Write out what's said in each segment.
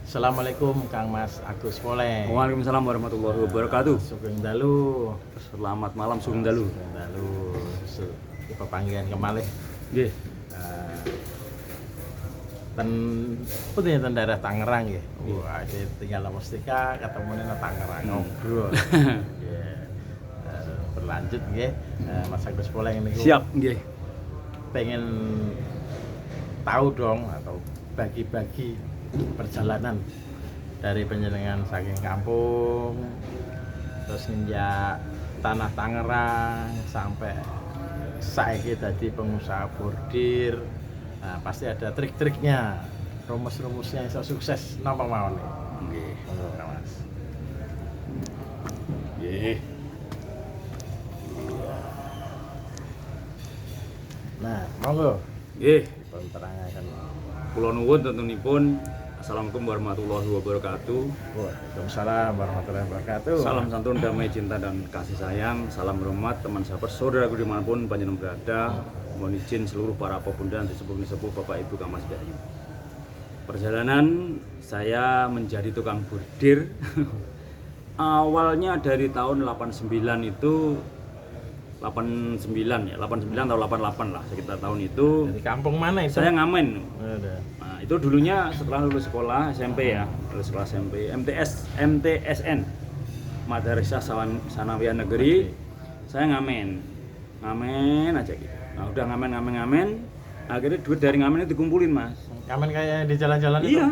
Assalamualaikum Kang Mas Agus Poleng. Waalaikumsalam warahmatullahi wabarakatuh. Sugeng dalu. Selamat malam Sugeng dalu. Sugeng dalu. Pepanggihan kemalih. Nggih. Ten punya ten daerah Tangerang nggih. Wah, tinggal Mustika ketemu nang Tangerang ngobrol. Nggih. Berlanjut nggih. Mas Agus Poleng niku. Siap nggih. Pengen tahu dong atau bagi-bagi perjalanan dari penjenengan saking kampung terus nginjak tanah Tangerang sampai saiki tadi pengusaha bordir. Nah, pasti ada trik-triknya, rumus-rumusnya iso sukses napa mawon nggih. Monggo Mas. Nggih. Nah, monggo Nggih. dipun terangaken. Kula nuwun tentunipun. Assalamualaikum warahmatullahi wabarakatuh. Waalaikumsalam warahmatullahi wabarakatuh. Salam santun, damai, cinta dan kasih sayang. Salam hormat teman sahabat saudaraku dimanapun panjenengan berada. Mohon izin seluruh para pemuda dan sepuh-sepuh Bapak Ibu Kang Mas Bayu. Perjalanan saya menjadi tukang bordir awalnya dari tahun 89 itu 89 ya, 89 atau 88 lah sekitar tahun itu. Dari kampung mana itu? Saya ngamen. Ada. Nah, itu dulunya setelah lulus sekolah SMP ya, lulus sekolah SMP, MTSN, Madrasah Sanawiyah Negeri. Saya ngamen aja gitu. Nah, udah ngamen, akhirnya duit dari ngamen itu dikumpulin, Mas. Ngamen kayak di jalan-jalan itu? Iya.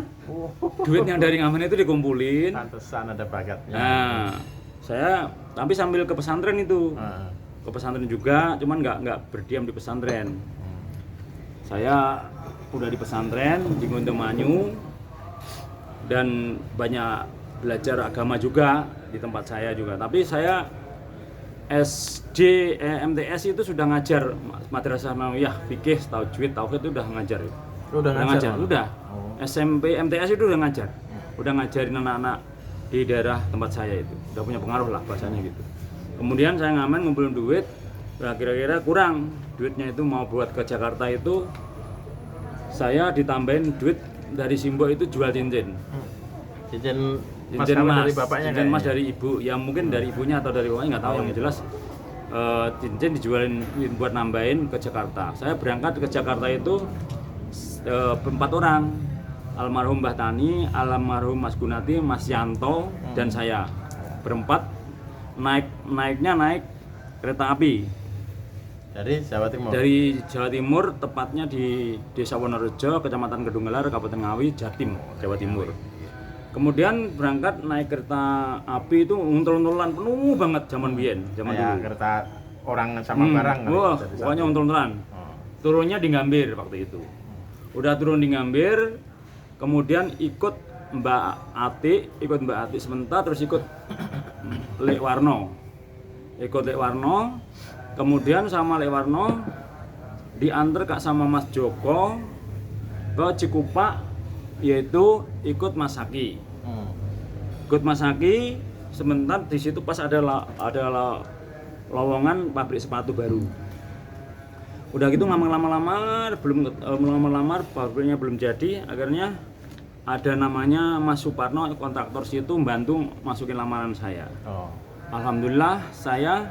Duit yang dari ngamen itu dikumpulin. Pantesan ada bakatnya. Nah, saya tapi sambil ke pesantren itu. Ke pesantren juga, cuman nggak berdiam di pesantren. Saya udah di pesantren di Gondomanyu dan banyak belajar agama juga di tempat saya juga. Tapi saya SD MTS itu sudah ngajar Madrasah Sanawiyah, fikih, tajwid, tauhid itu udah ngajar. Udah ngajar. Udah. SMP MTS itu udah ngajar. Udah ngajarin anak-anak di daerah tempat saya itu. Udah punya pengaruh lah bahasanya gitu. Kemudian saya ngamen ngumpulin duit, kira-kira kurang duitnya itu mau buat ke Jakarta itu saya ditambahin duit dari Simbok itu jual cincin. Cincin Cincin mas dari emas, bapaknya cincin emas kayaknya. dari ibu, ya mungkin dari ibunya atau dari bapaknya nggak tahu, yang jelas cincin dijualin buat nambahin ke Jakarta. Saya berangkat ke Jakarta itu 4 orang, almarhum Mbah Tani, almarhum Mas Gunati, Mas Yanto, dan saya berempat. Naik kereta api Dari Jawa Timur. dari Jawa Timur, tepatnya di Desa Wonorejo, Kecamatan Kedunggelar, Kabupaten Ngawi, Jatim, Jawa Timur. Kemudian berangkat naik kereta api itu untul-untulan penuh banget zaman biyen, zaman Kayak dulu. kereta orang sama barang. Wah, Jadi pokoknya satu. untul-untulan. Turunnya di Gambir waktu itu. Udah turun di Gambir, kemudian ikut Mbak Ati sebentar, terus ikut Lek Warno, kemudian sama Lek Warno diantar Kak sama Mas Joko ke Cikupa, yaitu ikut Mas Haki. Ikut Mas Haki sebentar, di situ pas ada lowongan pabrik sepatu baru. Udah gitu ngelamar-lamar, pabriknya belum jadi, akhirnya ada namanya Mas Suparno, kontraktor situ, bantu masukin lamaran saya. Alhamdulillah saya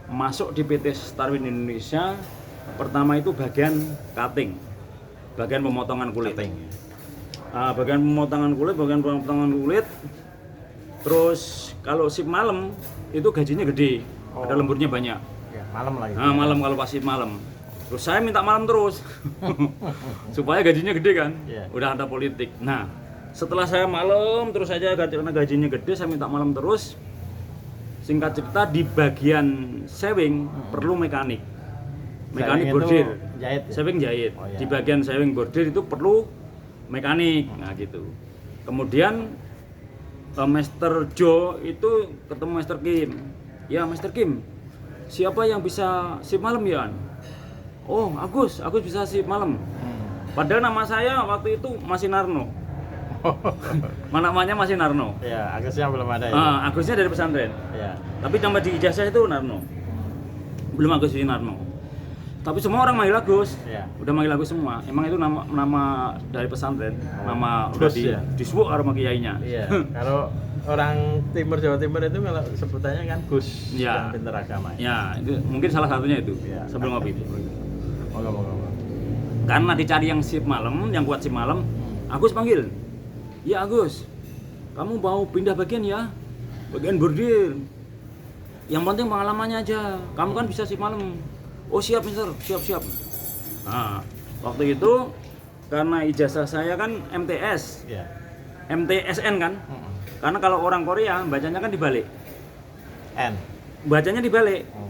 masuk di PT Starwin Indonesia. Pertama itu bagian cutting, bagian pemotongan kulit. Bagian pemotongan kulit. Terus kalau shift malam itu gajinya gede, ada lemburnya banyak. Ya, malam lagi. Malam kalau pas shift malam. Terus saya minta malam terus supaya gajinya gede kan. Udah ada politik. Nah, setelah saya malam terus saja karena gajinya gede, saya minta malam terus. Singkat cerita, di bagian sewing perlu mekanik bordir. Jahit. Sewing jahit. Oh, iya. Di bagian sewing bordir itu perlu mekanik. Nah gitu. Kemudian Master Joe itu ketemu Master Kim. Ya Master Kim, siapa yang bisa shift malam ya? Oh Agus bisa shift malam. Padahal nama saya waktu itu masih Narno. Namanya masih Narno. Ya, Agusnya belum ada ya. Agusnya dari pesantren. Ya. Tapi nama di ijazah itu Narno. Belum Agus Winarno. Tapi semua orang manggil Agus. Iya. Udah manggil Agus semua. Emang itu nama dari pesantren. Oh, Nama Gus udah ya? disuwuk sama kiainya. Iya. Kalau orang timur Jawa Timur itu kalau sebutannya kan Gus Iya. yang pintar agama. Ya, itu mungkin salah satunya itu. Iya. Sebelum ngopi. Moga-moga. Karena dicari yang shift malam, yang kuat shift malam, Agus panggil. Ya Agus, kamu mau pindah bagian ya? Bagian bordir. Yang penting pengalamannya aja. Kamu kan bisa shift malam. Oh siap mister, siap. Nah, waktu itu karena ijazah saya kan MTS, Iya. MTSN kan. Karena kalau orang Korea bacanya kan dibalik. N. Bacanya dibalik. Oh.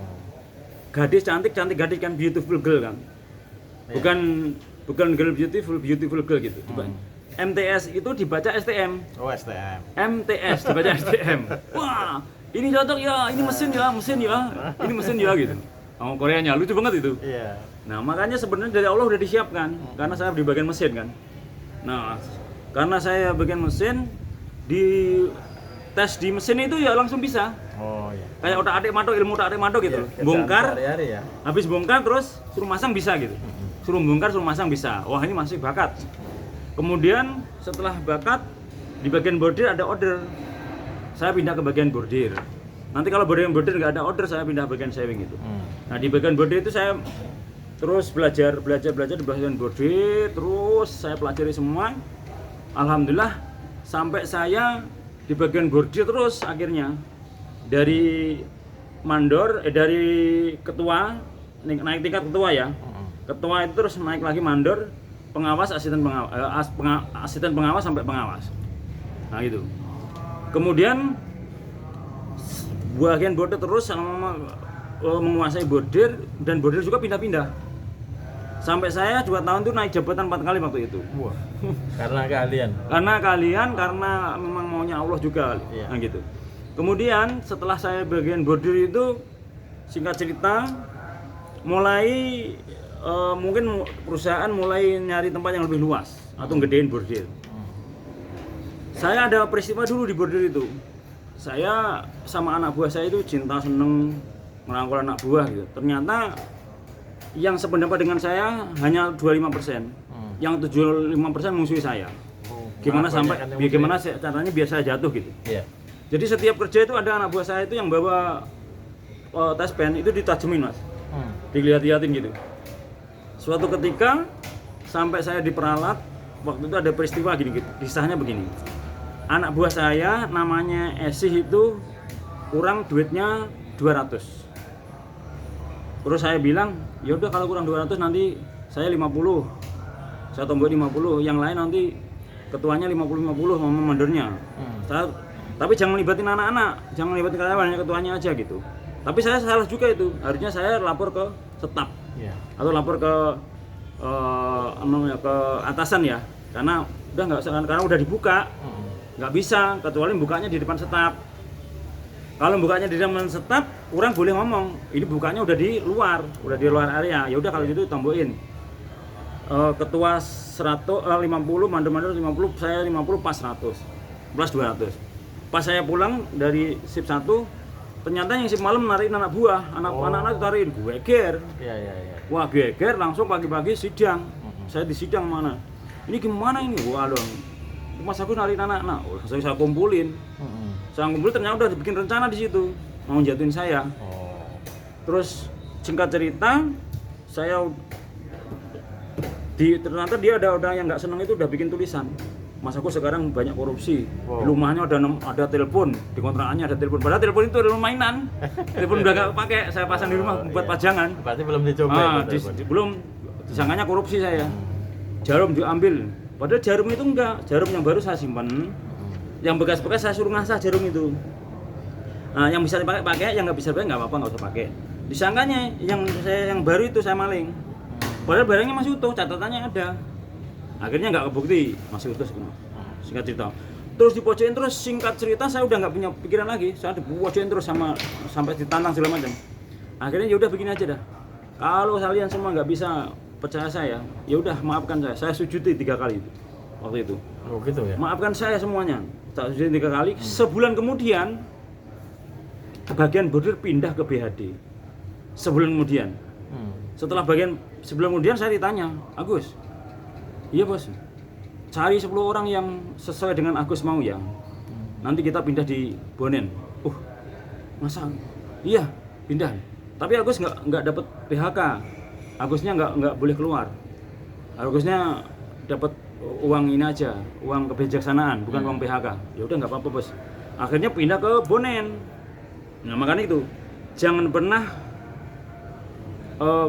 Gadis cantik gadis kan, beautiful girl kan. Iya. Bukan girl beautiful girl gitu. MTS itu dibaca STM. Oh, STM. MTS dibaca STM. Wah, ini cocok ya, ini mesin ya, ini mesin ya gitu. Oh, Koreanya lucu banget itu. Iya. Nah, makanya sebenarnya dari Allah udah disiapkan karena saya di bagian mesin kan. Nah, karena saya bagian mesin di tes di mesin itu ya langsung bisa. Oh iya. Kayak otak-atik mantuk, ilmu otak-atik mantuk gitu. Iya, kerjaan Bongkar, sehari-hari ya. habis bongkar terus suruh masang bisa gitu. Suruh bongkar, suruh masang bisa. Wah, ini masih bakat. Kemudian setelah bakat di bagian bordir ada order. Saya pindah ke bagian bordir. Nanti kalau bordir nggak ada order, saya pindah bagian sewing itu. Nah, di bagian bordir itu saya terus belajar di bagian bordir, terus saya pelajari semua. Alhamdulillah sampai saya di bagian bordir terus akhirnya dari mandor dari ketua naik tingkat ketua ya. Ketua itu terus naik lagi mandor, pengawas, asisten pengawas sampai pengawas. Nah, itu. Kemudian bagian bordir terus sama menguasai bordir dan bordir juga pindah-pindah. Sampai saya 2 tahun itu naik jabatan 4 kali waktu itu. Wah. Karena keahlian. Karena memang maunya Allah juga. Iya. Nah, gitu. Kemudian setelah saya bagian bordir itu singkat cerita mulai mungkin perusahaan mulai nyari tempat yang lebih luas atau gedein bordir. Saya ada peristiwa dulu di bordir itu. Saya sama anak buah saya itu cinta seneng merangkul anak buah gitu. Ternyata yang sependapat dengan saya hanya 25%. Yang 75% musuhi saya. Gimana caranya biar saya jatuh gitu. Iya. Jadi setiap kerja itu ada anak buah saya itu yang bawa tes pen itu ditajemin, Mas. Dilihat-liatin gitu. Suatu ketika sampai saya diperalat, waktu itu ada peristiwa gini gitu. Kisahnya begini. Anak buah saya namanya Esih itu kurang duitnya 200. Terus saya bilang, ya udah kalau kurang 200 nanti saya 50. Saya tombol 50, yang lain nanti ketuanya 50-50 sama mandornya. Tapi jangan libatin anak-anak, jangan libatin karyawan, hanya ketuanya aja gitu. Tapi saya salah juga itu, harusnya saya lapor ke staf. Iya. Atau lapor ke ke atasan ya, karena udah nggak usah, karena udah dibuka. Nggak bisa, kecuali bukanya di depan staf. Kalau bukanya di depan staf, orang boleh ngomong, ini bukanya udah di luar area. Ya udah kalau gitu tombokin. Ketua 50, mandor 50, saya 50 pas 100. Plus 200. Pas saya pulang dari shift 1, ternyata yang shift malam narikin anak buah, anak-anak tarikin gue ger. Iya. Wah, geger langsung pagi-pagi sidang. Saya di sidang mana? Ini gimana ini? Wah, dong. Mas aku narikin anak-anak. Oh, saya kumpulin. Saya kumpulin ternyata udah dibikin rencana di situ. Mau jatuhin saya. Terus singkat cerita, saya ternyata dia ada orang yang nggak seneng itu udah bikin tulisan. Mas aku sekarang banyak korupsi. Di rumahnya ada telepon, di kontrakannya ada telepon. Padahal telepon itu telepon mainan. Telepon udah nggak pakai, saya pasang di rumah buat pajangan. Berarti belum dicoba. Belum, disangkanya korupsi saya. Jarum diambil. Padahal jarum itu enggak, jarum yang baru saya simpan. Yang bekas-bekas saya suruh ngasah jarum itu. Nah, yang bisa dipakai, yang nggak bisa dipakai nggak apa-apa, nggak usah pakai. Disangkanya yang baru itu saya maling. Padahal barangnya masih utuh, catatannya ada. Akhirnya nggak kebukti, masih utuh. Singkat cerita. Terus dipojokin terus, singkat cerita saya udah nggak punya pikiran lagi. Saya dipojokin terus sampai ditantang segala macam. Akhirnya ya udah begini aja dah. Kalau kalian semua nggak bisa percaya saya, ya udah maafkan saya. Saya sujudi 3 kali itu waktu itu. Oh gitu ya. Maafkan saya semuanya. Tak sujudi 3 kali. Sebulan kemudian bagian bordir pindah ke BHD. Sebulan kemudian. Setelah bagian sebulan kemudian saya ditanya, Agus, iya bos, cari 10 orang yang sesuai dengan Agus mau ya. Nanti kita pindah di Bonen. Masa? Iya, pindah. Tapi Agus nggak dapat PHK. Agusnya nggak boleh keluar. Agusnya dapat uang ini aja, uang kebijaksanaan, bukan uang PHK. Ya udah nggak apa-apa bos. Akhirnya pindah ke Bonen. Nah makanya itu, jangan pernah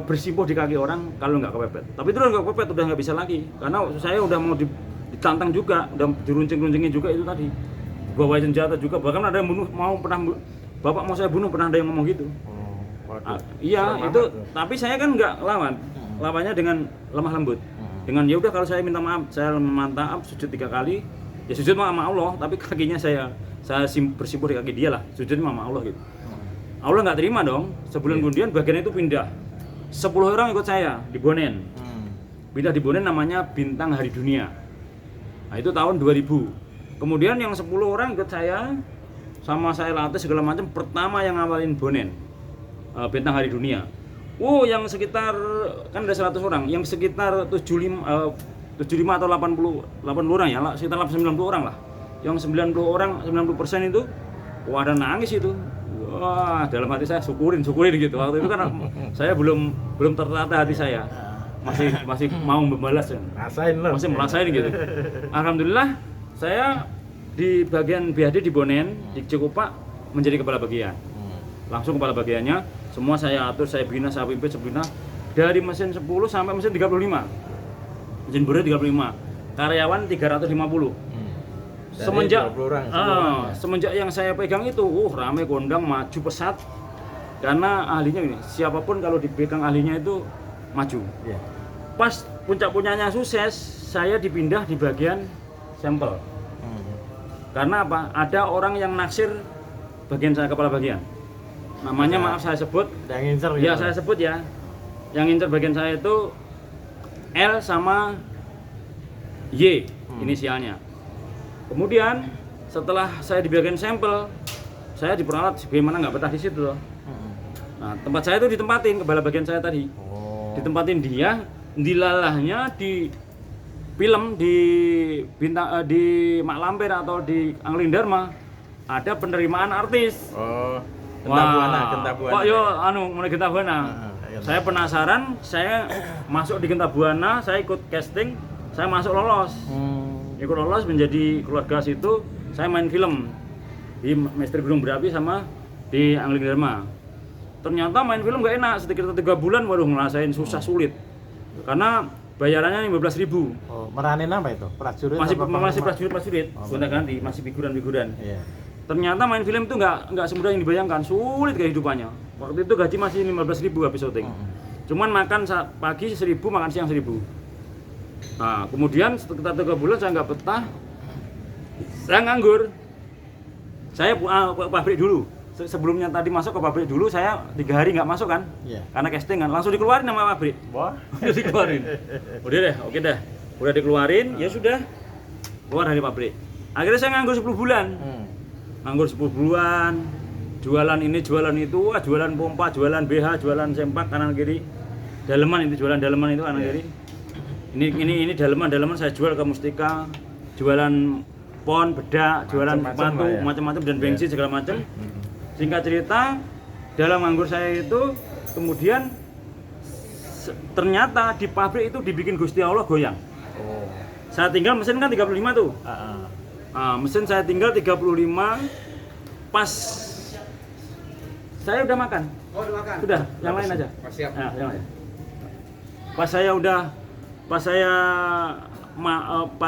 bersimpuh di kaki orang kalau nggak kepepet. Tapi itu udah nggak kepepet, udah nggak bisa lagi. Karena saya udah mau ditantang juga, udah diruncing-runcingin juga itu tadi. Bawa senjata juga, bahkan ada yang bapak mau saya bunuh, pernah ada yang ngomong gitu. Iya itu, tapi saya kan nggak lawan, lawannya dengan lemah lembut. Dengan ya udah kalau saya minta maaf, saya minta maaf sujud 3 kali, ya sujud sama Allah, tapi kakinya saya bersimpuh di kaki dia lah, sujud sama Allah gitu. Allah nggak terima dong. Sebulan kemudian bagian itu pindah. 10 orang ikut saya di Bonen. Pindah di Bonen namanya Bintang Hari Dunia. Nah itu tahun 2000. Kemudian yang 10 orang ikut saya, sama saya latih segala macam. Pertama yang ngawalin Bonen, Bintang Hari Dunia. Yang sekitar kan ada 100 orang, yang sekitar 75 atau 80 orang ya, sekitar 90 orang lah. Yang 90 orang, 90% itu ada nangis itu. Wah, dalam hati saya syukurin gitu. Waktu itu kan saya belum tertata hati saya. Masih mau membalas ya. Masih merasain gitu. Alhamdulillah saya di bagian BHD di Bonen, di Cikupa menjadi kepala bagian. Langsung kepala bagiannya, semua saya atur, saya bina, saya pimpin, dari mesin 10 sampai mesin 35. Mesin borer 35. Karyawan 350. Semenjak yang saya pegang itu, ramai kondang, maju pesat. Karena ahlinya ini, siapapun kalau dipegang ahlinya itu maju. Pas puncak-puncaknya sukses, saya dipindah di bagian sampel. Karena apa? Ada orang yang naksir bagian saya, kepala bagian. Namanya maaf saya sebut. Yang ngincer ya gitu. Saya sebut ya. Yang ngincer bagian saya itu L sama Y inisialnya. Kemudian setelah saya di bagian sampel, saya diperalat bagaimana nggak betah di situ loh. Nah, tempat saya itu ditempatin kepala bagian saya tadi. Ditempatin dia, dilalahnya di film di di Mak Lampir atau di Angling Dharma ada penerimaan artis. Gentabuana. Kok yo mulai Gentabuana. Saya penasaran, saya masuk di Gentabuana, saya ikut casting, saya masuk lolos. Ikut lolos menjadi keluarga situ, saya main film di Misteri Gunung Berapi sama di Angling Dharma. Ternyata main film gak enak, sekitar 3 bulan baru ngerasain susah sulit. Karena bayarannya 15.000. Meranin apa itu? Prajurit? Masih prajurit, gonta-ganti, masih figuran-figuran. Ternyata main film itu nggak semudah yang dibayangkan, sulit kehidupannya. Waktu itu gaji masih 15.000 habis syuting. Cuman makan pagi 1.000, makan siang 1.000. Nah, kemudian sekitar 3 bulan saya nggak betah, saya nganggur. Saya ke pabrik dulu. Sebelumnya tadi masuk ke pabrik dulu, saya 3 hari nggak masuk kan, karena casting kan, langsung dikeluarin sama pabrik. Dikeluarin. Udah deh, oke deh, udah dikeluarin, ya sudah keluar dari pabrik. Akhirnya saya nganggur 10 bulan. Nganggur 10 bulan, jualan ini, jualan itu, jualan pompa, jualan BH, jualan sempak kanan kiri. Daleman itu, jualan daleman itu kanan kiri. Ini daleman saya jual ke Mustika, jualan pon, bedak, jualan sepatu, macam-macam dan bensin segala macam. Singkat cerita, dalam nganggur saya itu kemudian ternyata di pabrik itu dibikin Gusti Allah goyang. Saya tinggal mesin kan 35 tuh. Mesin saya tinggal 35, pas saya udah makan. Sudah, yang lain aja. Yang lain. Pas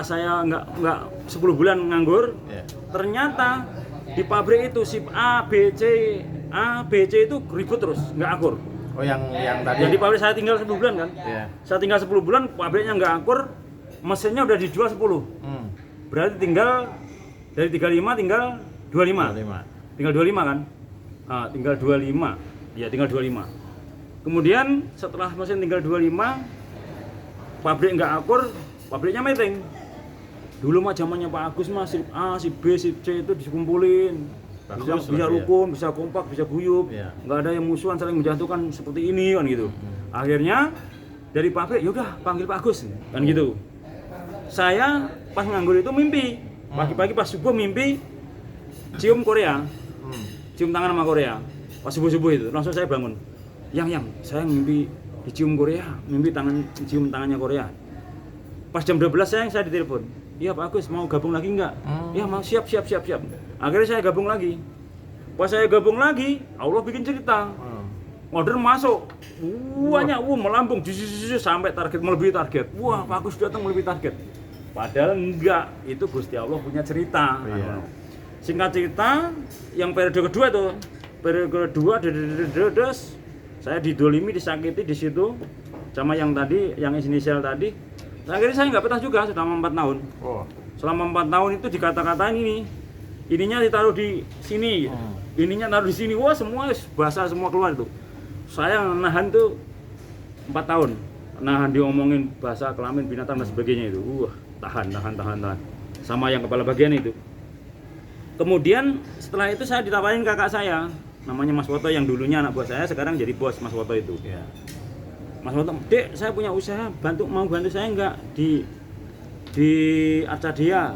saya nggak 10 bulan nganggur, ternyata di pabrik itu sip A, B, C itu ribut terus, nggak akur. Yang tadi. Jadi pabrik saya tinggal 10 bulan kan? Saya tinggal 10 bulan, pabriknya nggak akur, mesinnya udah dijual 10. Berarti tinggal dari 35 tinggal 25. Tinggal 25 kan? Tinggal 25. Ya, tinggal 25. Kemudian setelah mesin tinggal 25, pabrik nggak akur, pabriknya meeting. Dulu mah zamannya Pak Agus mah sip A, sip B, sip C itu dikumpulin. Bisa rukun, bisa kompak, bisa guyup. Nggak ada yang musuhan saling menjatuhkan seperti ini kan gitu. Akhirnya dari pabrik, yaudah panggil Pak Agus kan gitu. Saya pas nganggur itu mimpi pagi-pagi pas subuh mimpi cium Korea, cium tangan sama Korea. Pas subuh-subuh itu langsung saya bangun. Yang saya mimpi dicium Korea, mimpi cium tangannya Korea. Pas jam 12 saya ditelepon. Iya Pak Agus mau gabung lagi enggak? Iya mau siap. Akhirnya saya gabung lagi. Pas saya gabung lagi, Allah bikin cerita. Order masuk, banyak, melambung, sampai target, melebihi target. Wah, Pak Agus datang melebihi target. Padahal enggak, itu Gusti Allah punya cerita. Iya. Singkat cerita, yang periode kedua tuh, periode kedua, saya didolimi, disakiti di situ, sama yang tadi, yang inisial tadi. Akhirnya saya nggak betah juga selama 4 tahun. Selama 4 tahun itu dikata-katain ininya ditaruh di sini, ininya taruh di sini. Wah, semua bahasa semua keluar itu. Saya nahan tuh 4 tahun, nahan diomongin bahasa kelamin binatang dan sebagainya itu. Tahan. Sama yang kepala bagian itu. Kemudian setelah itu saya ditawarin kakak saya, namanya Mas Woto yang dulunya anak buah saya, sekarang jadi bos Mas Woto itu. Iya. Mas Woto, Dek, saya punya usaha, mau bantu saya enggak di Arcadia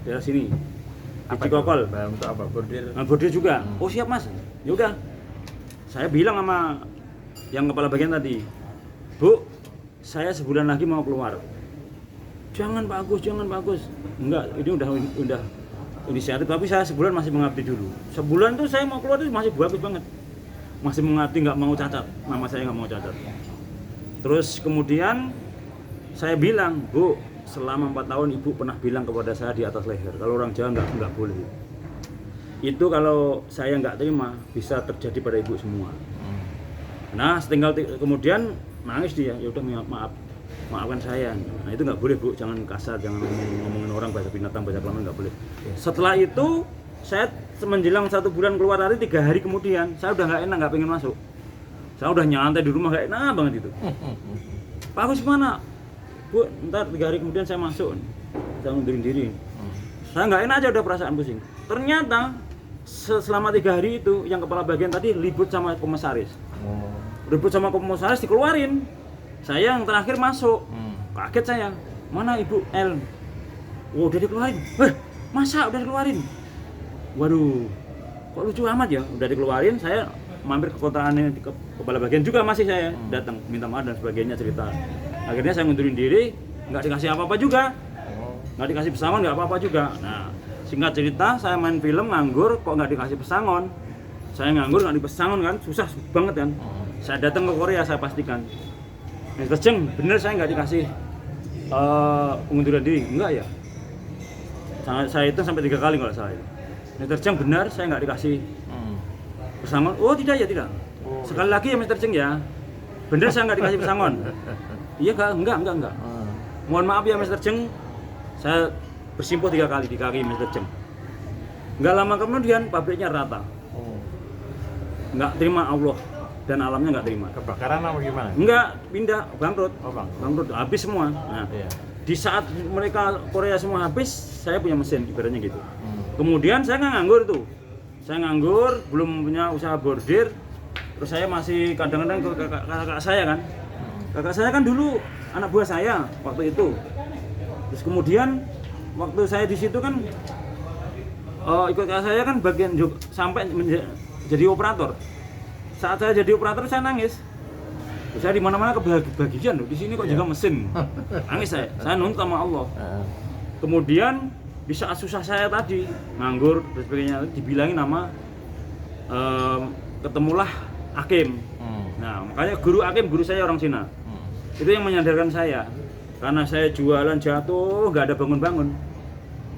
daerah sini. Di Cikokol. Untuk apa? Bordir. Bordir juga. Oh siap Mas. Ya udah. Saya bilang sama yang kepala bagian tadi, Bu, saya sebulan lagi mau keluar. Jangan Pak Agus. Enggak, ini udah inisiatif, tapi saya sebulan masih mengabdi dulu. Sebulan tuh saya mau keluar itu masih bagus banget. Masih mengabdi, nggak mau cacat. Nama saya nggak mau cacat. Terus kemudian saya bilang, Bu, selama 4 tahun Ibu pernah bilang kepada saya di atas leher, kalau orang Jawa nggak boleh. Itu kalau saya nggak terima, bisa terjadi pada Ibu semua. Nah, setinggal kemudian nangis dia, ya udah maafkan saya. Nah itu nggak boleh Bu, jangan kasar, jangan ngomongin orang bahasa binatang, bahasa kelamin nggak boleh. Setelah itu saya menjelang 1 bulan keluar hari, 3 hari kemudian saya udah nggak enak, nggak pengen masuk. Saya udah nyantai di rumah, nggak enak banget itu. Pak Agus mana? Bu, ntar 3 hari kemudian saya masuk. Saya ngundurin diri. Saya nggak enak aja, udah perasaan pusing. Ternyata selama 3 hari itu yang kepala bagian tadi ribut sama komisaris. Ribut sama komisaris dikeluarin. Saya yang terakhir masuk, kaget saya. Mana Ibu L? Oh, udah dikeluarin. Masa udah dikeluarin? Waduh, kok lucu amat ya. Udah dikeluarin, saya mampir ke kontrakannya di kepala bagian juga masih saya datang minta maaf dan sebagainya, cerita. Akhirnya saya ngundurin diri, nggak dikasih apa-apa juga, nggak dikasih pesangon, nggak apa-apa juga. Nah, singkat cerita, saya main film nganggur, kok nggak dikasih pesangon. Saya nganggur nggak dipesangon kan, susah banget kan. Saya datang ke Korea, saya pastikan. Mr. Cheng, bener saya nggak dikasih pengunduran diri, enggak ya? Saya itu sampai 3 kali kalau salah itu. Mr. Cheng benar, saya nggak dikasih pesangon. Oh tidak ya, tidak. Sekali lagi ya Mr. Cheng ya, bener saya nggak dikasih pesangon. Iya enggak. Mohon maaf ya Mr. Cheng, saya bersimpuh 3 kali di kaki Mr. Cheng. Nggak lama kemudian pabriknya rata. Nggak terima Allah. Dan alamnya nggak terima. Kebakaran apa gimana? Enggak, pindah, bangkrut. Bangkrut, habis semua. Nah, di saat mereka Korea semua habis, saya punya mesin, ibaratnya gitu. Kemudian saya nggak nganggur tuh. Saya nganggur, belum punya usaha bordir. Terus saya masih kadang-kadang ke kakak saya kan. Kakak saya kan dulu anak buah saya waktu itu. Terus kemudian waktu saya di situ kan ikut kakak saya kan bagian sampai jadi operator. Saat saya jadi operator saya nangis. Saya di mana-mana kebagian loh. Di sini kok juga mesin. Nangis saya nuntut sama Allah. Kemudian di saat susah saya tadi nganggur dan sebagainya, dibilangin nama ketemulah Hakim. Nah, makanya guru saya orang Cina. Itu yang menyadarkan saya. Karena saya jualan jatuh, nggak ada bangun-bangun.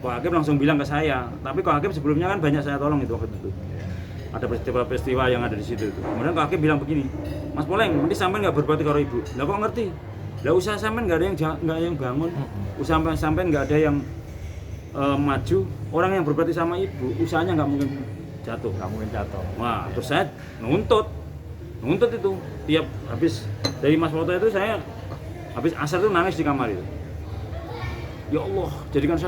Kok Hakim langsung bilang ke saya. Tapi kok Hakim sebelumnya kan banyak saya tolong itu waktu itu. Ada peristiwa-peristiwa yang ada di situ. Kemudian Kak Hakim bilang begini, Mas Poleng, nanti sampean nggak berbakti karo Ibu. Lah kok ngerti? Lah usaha sampean nggak ada yang bangun, usaha sampean nggak ada yang maju. Orang yang berbakti sama Ibu, usahanya nggak mungkin jatuh. Wah, terus saya nuntut itu. Tiap habis dari Mas Woto itu saya habis asar itu nangis di kamar itu. Ya Allah, jadikan saya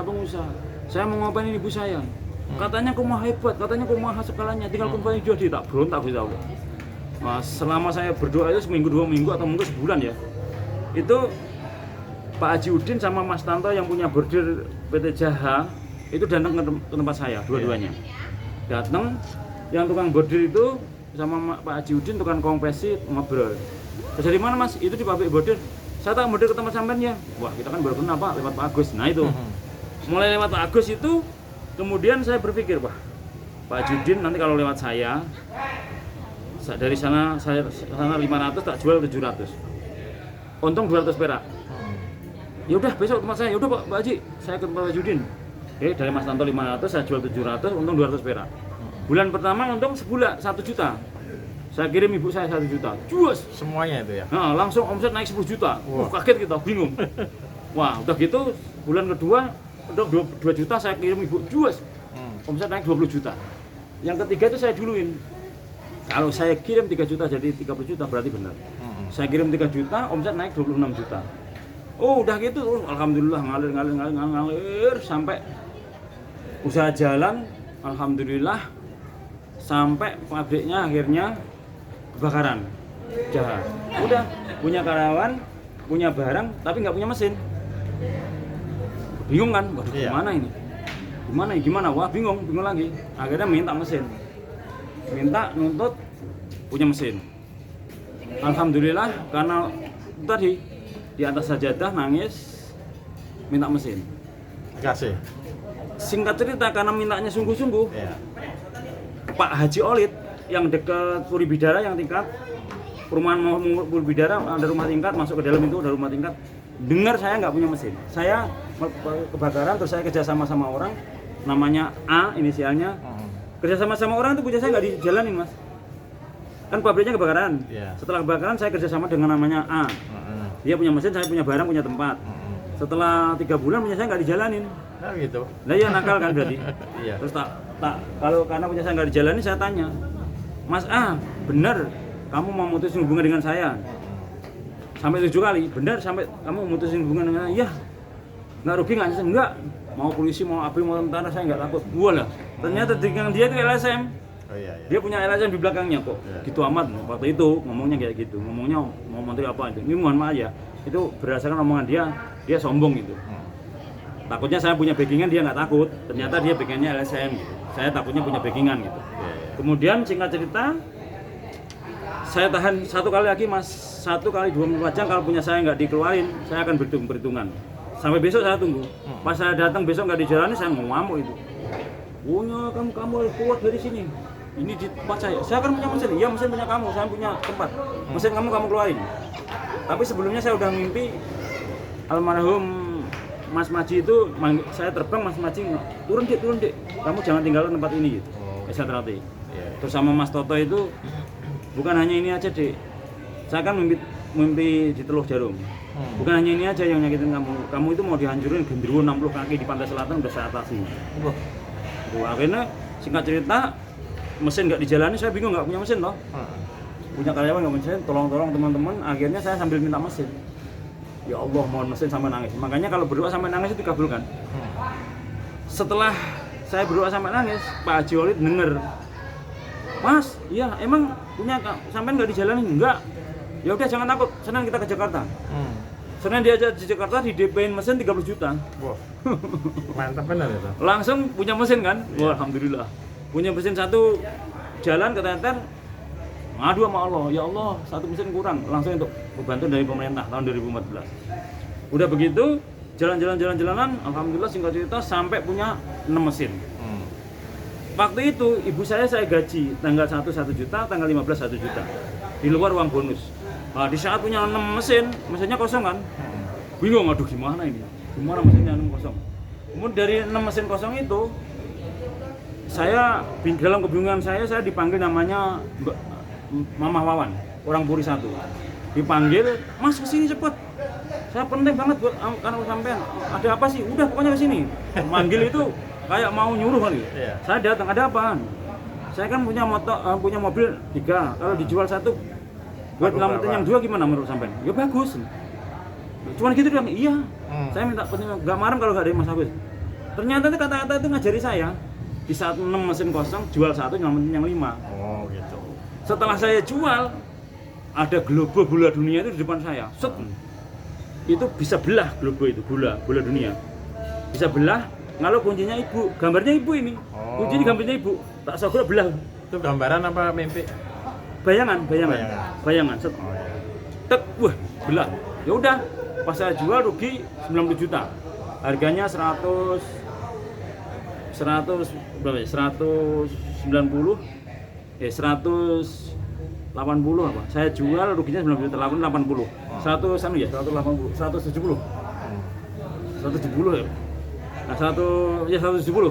pengusaha. Saya mau ngapain Ibu saya? Katanya kau maha hebat, katanya kau maha segalanya, tinggal kembali jadi tak berontak bisa Allah. Nah, selama saya berdoa itu seminggu 2 minggu atau mungkin sebulan ya, itu Pak Haji Udin sama Mas Tanto yang punya bordir PT Jaha itu datang ke tempat saya dua-duanya. Datang, yang tukang bordir itu sama Pak Haji Udin tukang kompresi ngobrol. Terus dari mana Mas? Itu di pabrik bordir. Saya tak bordir ke tempat sampean ya. Wah, kita kan baru kenal Pak lewat Pak Agus. Nah itu. Mulai lewat Pak Agus itu kemudian saya berpikir, wah, Pak Haji Udin nanti kalau lewat saya dari sana 500 tak jual 700. Untung 200 perak. Ya udah besok tempat saya. Ya udah Pak Haji, saya ke tempat Haji Udin. Oke, dari Mas Tanto 500 saya jual 700, untung 200 perak. Bulan pertama untung sebulan 1 juta. Saya kirim ibu saya 1 juta. Juas Semuanya itu ya. Nah, langsung omset naik 10 juta. Kaget kita, bingung. Wah, udah gitu bulan kedua udah 2 juta saya kirim ibu. Juas. Omset naik 20 juta. Yang ketiga itu saya duluin. Kalau saya kirim 3 juta jadi 30 juta berarti benar. Saya kirim 3 juta, omset naik 26 juta. Oh, udah gitu, alhamdulillah ngalir sampai usaha jalan, alhamdulillah sampai pabriknya akhirnya kebakaran. Jahat. Udah punya karyawan, punya barang, tapi nggak punya mesin. Bingung kan? Waduh, gimana ini? Gimana? Wah, bingung lagi. Akhirnya minta mesin. Minta nuntut punya mesin. Alhamdulillah karena tadi di atas sajadah nangis minta mesin. Kasih. Singkat cerita karena mintanya sungguh-sungguh, Iya. Pak Haji Olid yang dekat Puri Bidara yang tingkat perumahan Puri Bidara ada rumah tingkat, masuk ke dalam itu ada rumah tingkat. Dengar saya nggak punya mesin. Saya kebakaran terus saya kerja sama orang namanya A inisialnya. Kerja sama orang itu punya saya nggak dijalanin Mas. Kan pabriknya kebakaran. Setelah kebakaran saya kerja sama dengan namanya A. Dia punya mesin, saya punya barang, punya tempat. Setelah 3 bulan punya saya nggak dijalanin. Nah gitu. Nah iya nakal kan berarti. Iya. Terus kalau karena punya saya nggak dijalanin saya tanya, Mas A, benar kamu mau mutusin hubungan dengan saya? Sampai 7 kali, benar sampai kamu mutusin hubungan dengan saya? Iya. Nggak rugi nggak? Enggak. Mau polisi, mau apa, mau tentara saya nggak takut. Walah. Ternyata dengan dia itu LSM. Oh iya. Dia punya LSM di belakangnya kok. Gitu amat waktu itu ngomongnya kayak gitu. Ngomongnya mau menteri apa itu. Ini mohon maaf ya. Itu berdasarkan omongan dia sombong gitu. Takutnya saya punya backingan dia nggak takut. Ternyata dia backingannya LSM gitu. Saya takutnya punya backingan gitu. Kemudian singkat cerita saya tahan 1 kali lagi Mas. 1 kali 24 jam kalau punya saya nggak dikeluarin, saya akan berhitungan. Sampai besok saya tunggu. Pas saya datang besok nggak dijalani saya mau ngamuk itu. Punya kamu keluar dari sini. Ini di tempat saya kan punya mesin. Iya mesin punya kamu, saya punya tempat. Mesin kamu keluarin. Tapi sebelumnya saya udah mimpi almarhum Mas Maji itu, saya terbang Mas Maji turun dek, kamu jangan tinggalkan tempat ini gitu. Saya terhati. Terus sama Mas Toto itu bukan hanya ini aja dek. Saya kan mimpi di Teluk Jarum. Bukan hanya ini aja yang nyakitin kamu. Kamu itu mau dihancurin genderuwo 60 kaki di pantai selatan udah saya atasi. Akhirnya singkat cerita mesin nggak dijalani, saya bingung nggak punya mesin loh. Punya karyawan nggak mesin, tolong teman-teman. Akhirnya saya sambil minta mesin. Ya Allah mohon mesin sampai nangis. Makanya kalau berdoa sampai nangis itu dikabulkan. Setelah saya berdoa sampai nangis, Pak Haji Olid denger, Mas, iya emang punya sampai nggak dijalani? Enggak. Ya udah jangan takut, Senin kita ke Jakarta. Senin diajak di Jakarta di DP-in mesin 30 juta. Wah. Mantap benar itu. Langsung punya mesin kan? Wah, alhamdulillah. Punya mesin 1 jalan ke Tenter. Ngadu sama Allah, ya Allah, 1 mesin kurang. Langsung untuk bantuan dari pemerintah tahun 2014. Udah begitu, jalan-jalanan, alhamdulillah singkat cerita sampai punya 6 mesin. Waktu itu ibu saya gaji tanggal 1 1 juta, tanggal 15 1 juta. Di luar uang bonus. Nah, di saat punya 6 mesinnya kosong kan? Bingung, aduh gimana ini? Gimana mesinnya 6 kosong? Kemudian dari 6 mesin kosong itu, saya dalam kebingungan saya dipanggil namanya Mama Wawan, orang Puri 1. Dipanggil, Mas kesini cepet. Saya penting banget buat karena sampean. Ada apa sih? Udah pokoknya kesini. Manggil itu kayak mau nyuruh kali. Saya datang, ada apaan? Saya kan punya mobil 3. Kalau dijual 1 buat ngamatin yang 2 gimana menurut sampean? Ya bagus. Cuman gitu doang. Iya. Saya minta nggak marah kalau nggak dari Mas Agus. Ternyata itu kata-kata itu ngajari saya. Di saat 6 mesin kosong jual 1 nyelamatin yang 5. Oh gitu. Setelah saya jual, ada globo bola dunia itu di depan saya. Set. Itu bisa belah globo itu, bola dunia. Bisa belah, kalau kuncinya ibu, gambarnya ibu ini. Kunci ini gambarnya ibu. Tak sagor belah. Itu gambaran apa mimpi? Bayangan. Set. Oh ya. Tek, wah, belah. Ya udah, pas saya jual rugi 90 juta. Harganya 190 apa? Saya jual ruginya 90 juta, 80. 100 anu ya, 180, 170. 170 ya. Nah, 170.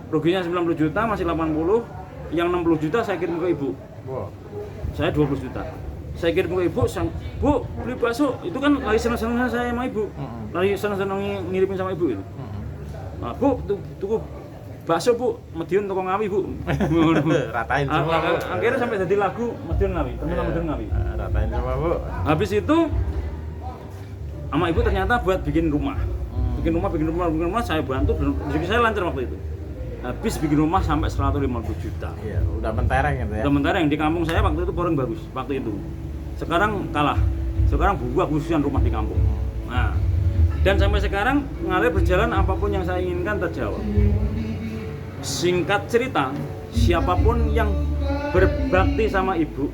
Ruginya 90 juta masih 80, yang 60 juta saya kirim ke ibu. Wow. Saya 20 juta. Saya kirim ke ibu, Bu, beli bakso. Itu kan lagi seneng-senengnya saya sama ibu. Lagi seneng-seneng ngirimin sama ibu itu. Nah, Bu, tuku bakso Bu, Madiun toko Ngawi Bu. Ratain semua Bu. Akhirnya sampai jadi lagu Madiun Ngawi, terminal Madiun Ngawi. Ratain semua Bu. Habis itu sama ibu ternyata buat bikin rumah. Bikin rumah saya bantu, rezeki saya lancar waktu itu. Habis bikin rumah sampai 150 juta. Iya, udah mentereng gitu ya. Udah mentereng di kampung saya waktu itu porong bagus waktu itu. Sekarang kalah. Sekarang buah khususan rumah di kampung. Nah, dan sampai sekarang mengalir berjalan apapun yang saya inginkan terjawab. Singkat cerita, siapapun yang berbakti sama ibu,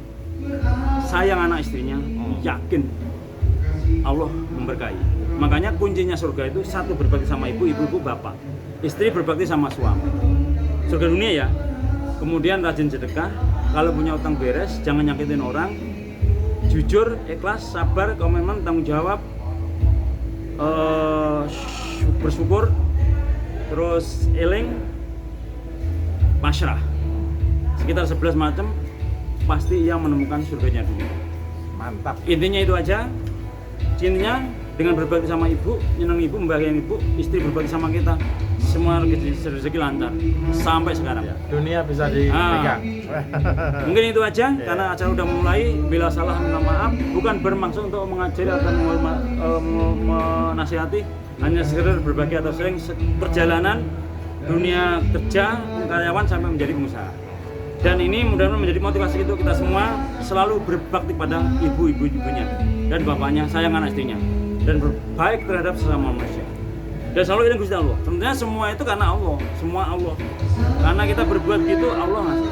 sayang anak istrinya, yakin Allah memberkahi. Makanya kuncinya surga itu satu berbakti sama ibu bapak. Istri berbakti sama suami. Surga dunia ya. Kemudian rajin sedekah, kalau punya utang beres, jangan nyakitin orang. Jujur, ikhlas, sabar, komitmen, tanggung jawab, bersyukur, terus eling, pasrah. Sekitar 11 macam, pasti ia menemukan surganya dunia. Mantap. Intinya itu aja. Intinya dengan berbakti sama ibu, nyenang ibu, membahagiakan ibu, istri berbakti sama kita, semua rezeki lancar sampai sekarang. Ya, dunia bisa dipegang. Mungkin itu aja karena acara udah mulai. Bila salah minta maaf, bukan bermaksud untuk mengajari atau menasihati, hanya sekedar berbagi atau sering perjalanan dunia kerja karyawan sampai menjadi pengusaha. Dan ini mudah-mudahan menjadi motivasi untuk kita semua selalu berbakti pada ibunya dan bapaknya, sayang anak istrinya, dan berbaik terhadap sesama manusia. Dan selalu ingat Gusti Allah. Sebenarnya semua itu karena Allah, semua Allah. Karena kita berbuat gitu Allah ngasih.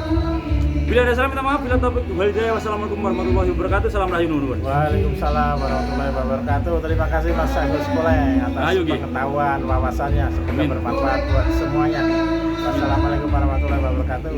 Bila ada salah minta maaf, bila taufiq wal hidayah. Wassalamualaikum warahmatullahi wabarakatuh. Salam rahayu nuwun. Waalaikumsalam warahmatullahi wabarakatuh. Terima kasih Mas Agus Poleng atas pengetahuan, wawasannya. Semoga bermanfaat buat semuanya. Wassalamualaikum warahmatullahi wabarakatuh.